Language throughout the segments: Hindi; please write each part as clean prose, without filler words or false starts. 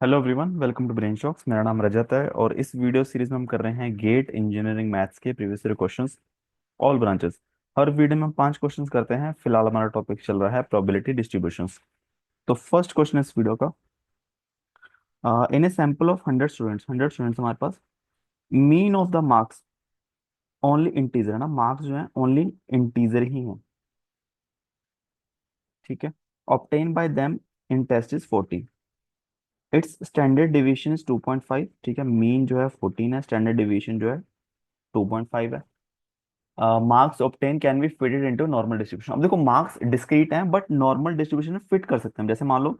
Hello everyone, welcome to brain shocks. मेरा नाम रजत है और इस वीडियो सीरीज में हम कर रहे हैं गेट इंजीनियरिंग मैथ्स के previous year questions, all branches. हर वीडियो में हम 5 क्वेश्चंस करते हैं। फिलहाल हमारा टॉपिक चल रहा है प्रोबेबिलिटी डिस्ट्रीब्यूशंस। तो फर्स्ट क्वेश्चन इस वीडियो का, in a sample of 100 students हमारे पास, mean of the marks only integer है ना, मार्क्स जो है ओनली इंटीजर ही हैं, ठीक है। Obtain by them in test is 40, its standard division is 2.5, ठीक है। मीन जो है 14 है, स्टैंडर्ड डिवीजन जो है 2.5 है। Marks obtain can be fitted into normal distribution. अब देखो, मार्क्स डिस्क्रीट हैं बट नॉर्मल डिस्ट्रीब्यूशन में फिट कर सकते हैं। जैसे मान लो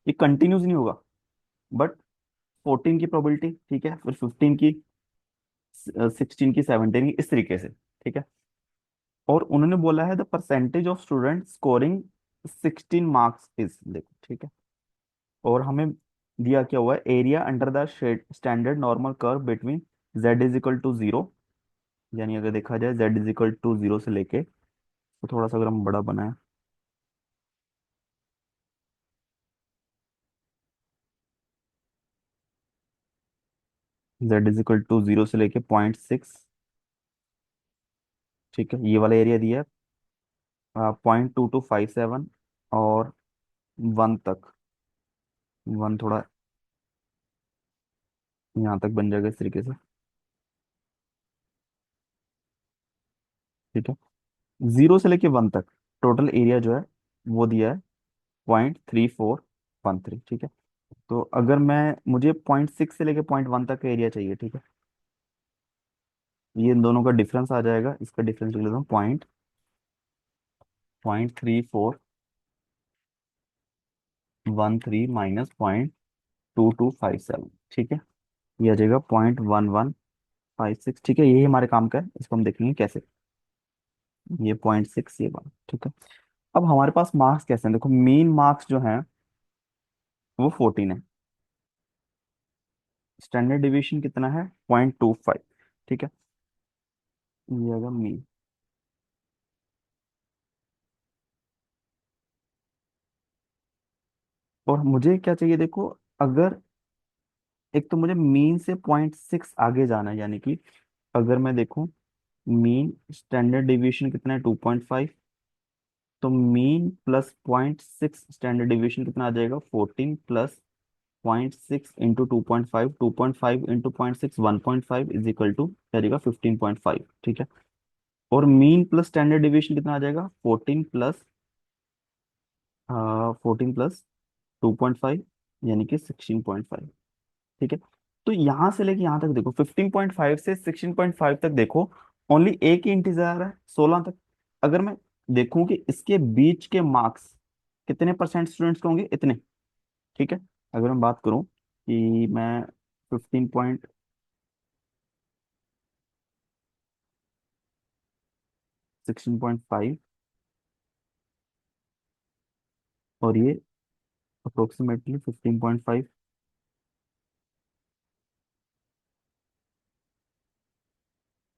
ये कंटिन्यूस नहीं होगा, बट 14 की प्रोबेबिलिटी, ठीक है, फिर 15 की, 16 की, 17 की, इस तरीके से, ठीक है। और उन्होंने बोला है the percentage of student scoring 16 marks is, देखो, ठीक है। और हमें दिया क्या हुआ है, area under the standard normal curve between z is equal to 0, यानी अगर देखा जाए z इज इक्वल टू 0 से लेके, तो थोड़ा सा अगर हम बड़ा बनाए, z इज इक्वल टू 0 से लेके 0.6, ठीक है, ये वाला एरिया दिया है। 0.2257 और 1 तक, 1 थोड़ा यहाँ तक बन जाएगा इस तरीके से, ठीक है। 0 से लेके 1 तक टोटल एरिया जो है वो दिया है 0.3413, ठीक है। तो अगर मैं, मुझे 0.6 से लेके 0.1 तक का एरिया चाहिए, ठीक है। ये इन दोनों का डिफरेंस आ जाएगा, इसका डिफरेंस लिख लेता हूँ, पॉइंट 3413 माइनस 0.2257, ठीक है। ये आ जाएगा 0.1156, ठीक है। यही हमारे काम का है, इसको हम देखेंगे कैसे। ये 0.6, ये बात, ठीक है। अब हमारे पास मार्क्स कैसे हैं, देखो, मेन मार्क्स जो हैं वो 14 है, स्टैंडर्ड डिवीजन कितना है, 0.25, ठीक है। ये अगर मीन, और मुझे क्या चाहिए, देखो, अगर एक तो मुझे मीन से 0.6 आगे जाना है, यानी कि अगर मैं देखूं, मीन स्टैंडर्ड डिवीजन कितना है, 2.5, तो मीन प्लस 0.6 स्टैंडर्ड डिवीजन कितना आ जाएगा, 14 plus 0.6 into 2.5, 2.5 into 0.6, 1.5 is equal to करेगा 15.5, ठीक है। और मीन प्लस स्टैंडर्ड डिवीजन कितना आ जाएगा, 14 प्लस यानी कि 16.5, ठीक है। तो यहां से लेके यहां तक देखो, 15.5 से 16.5 तक देखो, ओनली एक ही इंटीजर आ रहा है, 16 तक। अगर मैं देखूं कि इसके बीच के मार्क्स कितने परसेंट स्टूडेंट्स के होंगे, इतने, ठीक है। अगर मैं बात करूं कि मैं 16.5 और ये अप्रोक्सीमेटली 15.5,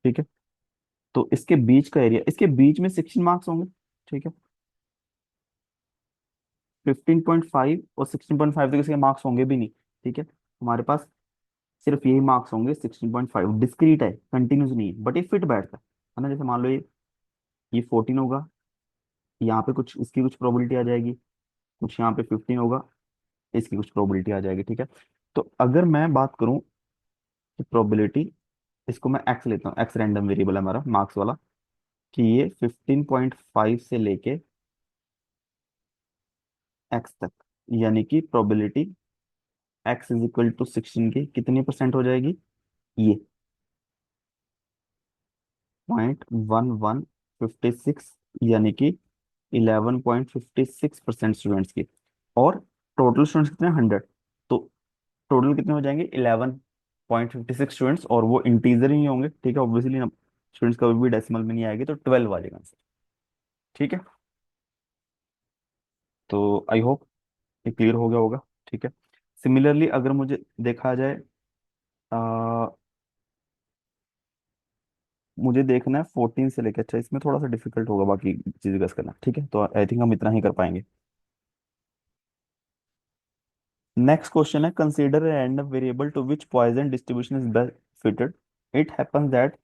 ठीक है। तो इसके बीच का एरिया, इसके बीच में 16 मार्क्स होंगे, ठीक है। 15.5 और 16.5 तक इसके मार्क्स होंगे भी नहीं, ठीक है। हमारे पास सिर्फ यही मार्क्स होंगे, 16.5 डिस्क्रीट है, कंटिन्यूस नहीं है, बट ये फिट बैठता है ना। जैसे मान लो ये 14 होगा, यहाँ पे कुछ इसकी कुछ प्रोबेबिलिटी आ जाएगी, कुछ यहाँ पे 15 होगा, इसकी कुछ प्रोबेबिलिटी आ जाएगी, ठीक है। तो अगर मैं बात करूं कि प्रोबेबिलिटी, इसको मैं एक्स लेता हूँ, एक्स रैंडम वेरिएबल है हमारा मार्क्स वाला, कि ये 15.5 से लेके एक्स तक, यानी कि probability X is equal to 16 की कितनी परसेंट हो जाएगी, ये 0.1156, यानी कि 11.56% स्टूडेंट्स की। और टोटल स्टूडेंट्स कितने, 100, तो टोटल कितने हो जाएंगे, 11.56 स्टूडेंट्स, और वो इंटीजर ही होंगे, ठीक है। ऑब्वियसली स्टूडेंट्स कभी भी डेसिमल में नहीं आएगी, तो 12 आ जाएगा आंसर, ठीक है। तो आई होप ये क्लियर हो गया होगा, ठीक है। सिमिलरली अगर मुझे देखा जाए, आ, मुझे देखना है 14 से लेकर, अच्छा इसमें थोड़ा सा डिफिकल्ट होगा बाकी चीजें गस करना, ठीक है। तो आई थिंक हम इतना ही कर पाएंगे। नेक्स्ट क्वेश्चन है, consider random variable to which Poisson distribution is best fitted. It happens that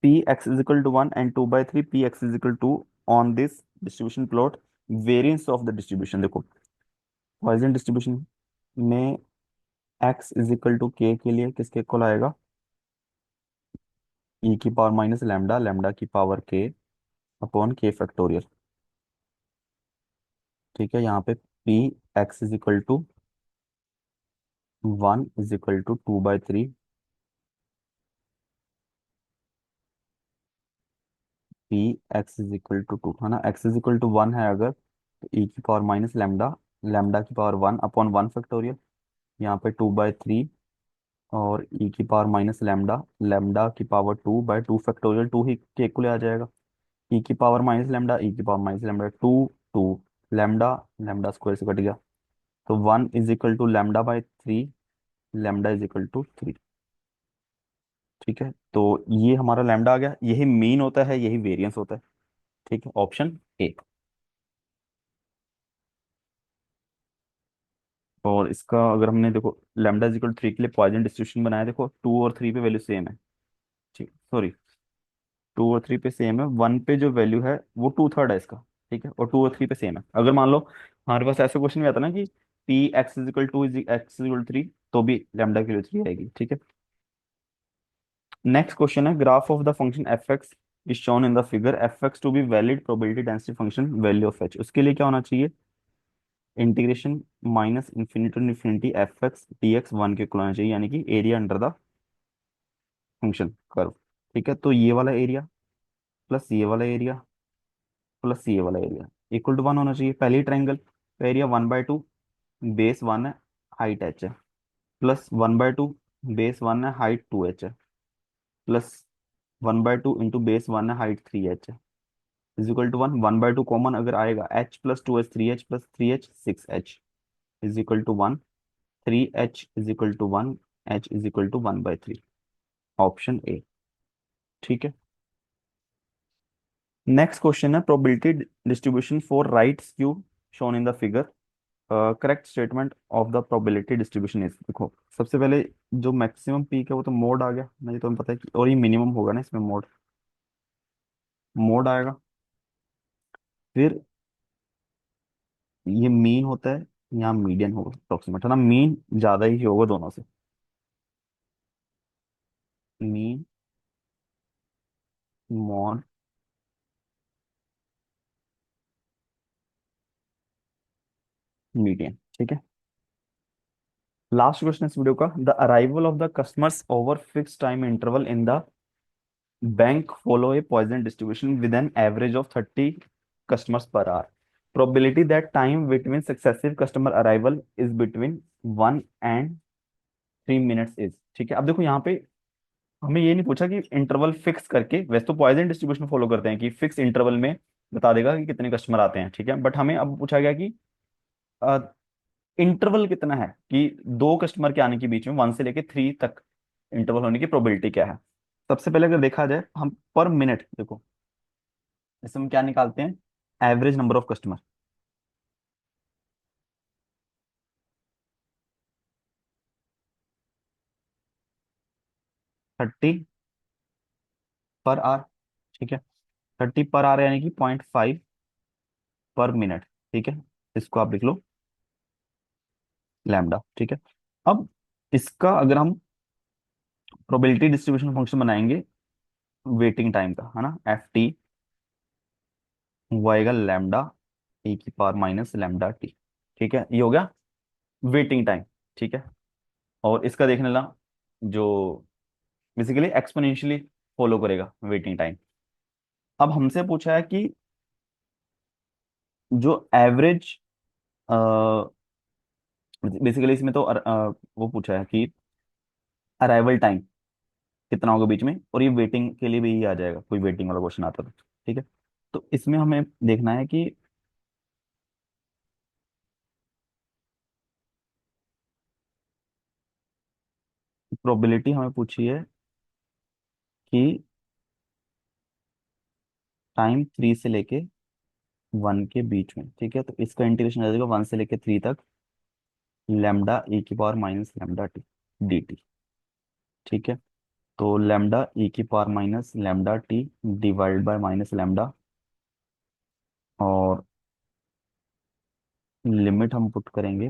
P X is equal to 1 and 2/3 P X is equal to on this distribution plot variance of the distribution. देखो पॉइजन डिस्ट्रीब्यूशन में X is equal to K लिए किसके इक्वल आएगा, ई की पावर माइनस लैम्डा, लैम्डा की power K upon K factorial. ठीक है, यहाँ पे P X is equal to 1 is equal to 2/3 P X is equal to 2, है ना. एक्स इज इक्वल टू 1 है अगर, तो ई की पावर माइनस लैम्डा, लैम्डा की पावर 1 अपॉन 1 फैक्टोरियल. यहाँ पे 2/3 और ई की पावर माइनस लैम्डा, लैम्डा की पावर 2/2 फैक्टोरियल, 2 ही के इक्वल आ जाएगा. ई की पावर माइनस लैम्डा, ई की power minus lambda, 2 lambda, lambda square से कट गया. तो 1 is equal to lambda, lambda is equal to 3. ठीक है, तो ये हमारा लैम्डा आ गया, यही मीन होता है, यही वेरिएंस होता है. ठीक है, ऑप्शन ए. और इसका अगर हमने देखो लैम्डा इज इक्वल 3 के लिए पॉइजन डिस्ट्रीब्यूशन बनाया, देखो 2 और 3 पे वैल्यू सेम है. ठीक, सॉरी, 2 और 3 पे सेम है, 1 पे जो वैल्यू है वो 2/3 है इसका. ठीक है, और 2 और 3 पे सेम है. अगर मान लो हमारे पास ऐसा क्वेश्चन भी आता ना कि P X is equal two is x is equal 3, तो भी लैम्डा की वैल्यू 3 आएगी. ठीक है. नेक्स्ट क्वेश्चन है, graph of the function F X is shown in the figure, F X to be valid probability density function value of H. उसके लिए क्या होना चाहिए, integration minus infinity to infinity F X D X 1 के इक्वल होना चाहिए, यानी कि area under the function curve. ठीक है, तो ये वाला एरिया प्लस ये वाला एरिया प्लस ये वाला एरिया इक्वल टू 1 होना चाहिए. पहले ही ट्राइंगल का एरिया 1/2 बेस 1 है, हाइट एच है, प्लस 1/2 बेस 1 है, हाइट 2h है, प्लस 1/2 इंटू बेस 1 है, हाइट 3h है, इज इक्वल टू 1/2 कॉमन अगर आएगा, h plus 2h 3h plus 3h 6h is equal to 1, 3h is equal to 1, h is equal to 1/3. Option A. ठीक है. नेक्स्ट क्वेश्चन है, probability distribution for right skew shown in the figure. Correct statement of the probability distribution is. देखो सबसे पहले जो मैक्सिमम पीक है वो तो मोड आ गया, मुझे तो पता है कि, और ये मिनिमम होगा ना इसमें, मोड मोड आएगा. फिर ये मीन होता है, यहाँ मीडियन होगा अप्रोक्सीमेट, है ना. मीन ज्यादा ही होगा दोनों से. Mean, mod, median. ठीक है. लास्ट क्वेश्चन इस वीडियो का, the arrival of the customers over fix time interval in the bank follow a Poisson distribution with an average of 30 customers per hour. Probability that time between successive customer arrival is between 1 and 3 minutes is. ठीक है, अब देखो यहाँ पे हमें ये नहीं पूछा कि इंटरवल फिक्स करके, वैसे तो पॉइजन डिस्ट्रीब्यूशन फॉलो करते हैं कि फिक्स इंटरवल में बता देगा कि कितने कस्टमर आते हैं. ठीक है, बट हमें अब पूछा गया कि इंटरवल कितना है, कि दो कस्टमर के आने के बीच में 1 से लेके 3 तक इंटरवल होने की प्रोबेबिलिटी क्या है. सबसे पहले अगर देखा जाए, हम पर मिनट देखो, इसमें हम क्या निकालते हैं, average number of customer. 30 per hour. ठीक है, 30 पर आवर यानी कि 0.5 पर मिनट. ठीक है, इसको आप लिख लो लैम्डा. ठीक है. अब इसका अगर हम प्रोबेबिलिटी डिस्ट्रीब्यूशन फंक्शन बनाएंगे वेटिंग टाइम का, है ना, FT वो आएगा लैम्डा ई की पावर माइनस लैम्डा टी. ठीक है, ये हो गया वेटिंग टाइम. ठीक है, और इसका देखने ला जो बेसिकली एक्सपोनेंशियली फॉलो करेगा वेटिंग टाइम. अब हमसे पूछा है कि जो एवरेज, बेसिकली इसमें तो वो पूछा है कि अराइवल टाइम कितना होगा बीच में, और ये वेटिंग के लिए भी ही आ जाएगा, कोई वेटिंग वाला क्वेश्चन आता तो. ठीक है, तो इसमें हमें देखना है कि प्रोबेबिलिटी हमें पूछी है कि टाइम 3 से लेके 1 के बीच में. ठीक है, तो इसका इंटीग्रेशन आ जाएगा 1 से लेके 3 तक, लैम्डा ई की power minus lambda T D T. ठीक है, तो लैम्डा ई की power minus lambda T divide by minus lambda, और लिमिट हम पुट करेंगे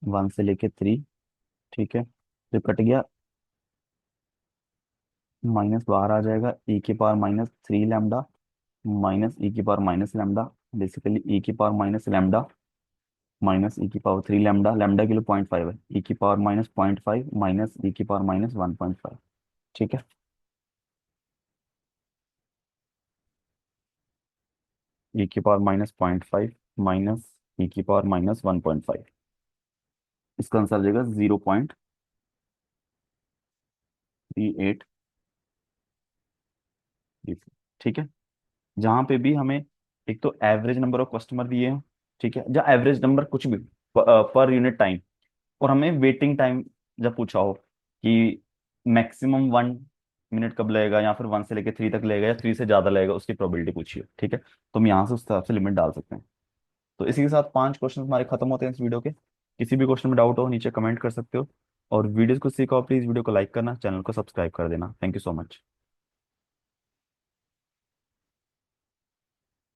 1 से लेके 3। ठीक है, तो कट गया, माइनस बाहर आ जाएगा, ई की पावर माइनस 3 लैम्डा माइनस ई की पावर माइनस लैम्डा, बेसिकली ई की पावर माइनस लैम्डा माइनस ई की पावर 3 लैम्डा, लैम्डा के लिए 0.5 है, ई की पावर माइनस 0.5 माइनस ई की पावर माइनस 1.5। ठीक है, ई की पावर माइनस 0.5 माइनस ई की पावर माइनस 1.5, इसका आंसर आ जाएगा 0.38। ठीक है, जहां पे भी हमें एक तो एवरेज नंबर ऑफ कस्टमर दिए हैं, ठीक है, या एवरेज नंबर कुछ भी पर यूनिट टाइम, और हमें वेटिंग टाइम जब पूछा हो कि मैक्सिमम 1 मिनट कब लगेगा, या फिर 1 से लेकर 3 तक लगेगा, या 3 से ज्यादा लगेगा, उसकी प्रोबेबिलिटी पूछी हो, ठीक है, तो हम यहाँ से उस हिसाब से लिमिट डाल सकते हैं। तो इसी के साथ 5 क्वेश्चन हमारे खत्म होते हैं इस वीडियो के। किसी भी क्वेश्चन में डाउट हो नीचे कमेंट कर सकते हो, और वीडियोस को सीखो प्लीज वीडियो को लाइक करना, चैनल को सब्सक्राइब कर देना। Thank you so much.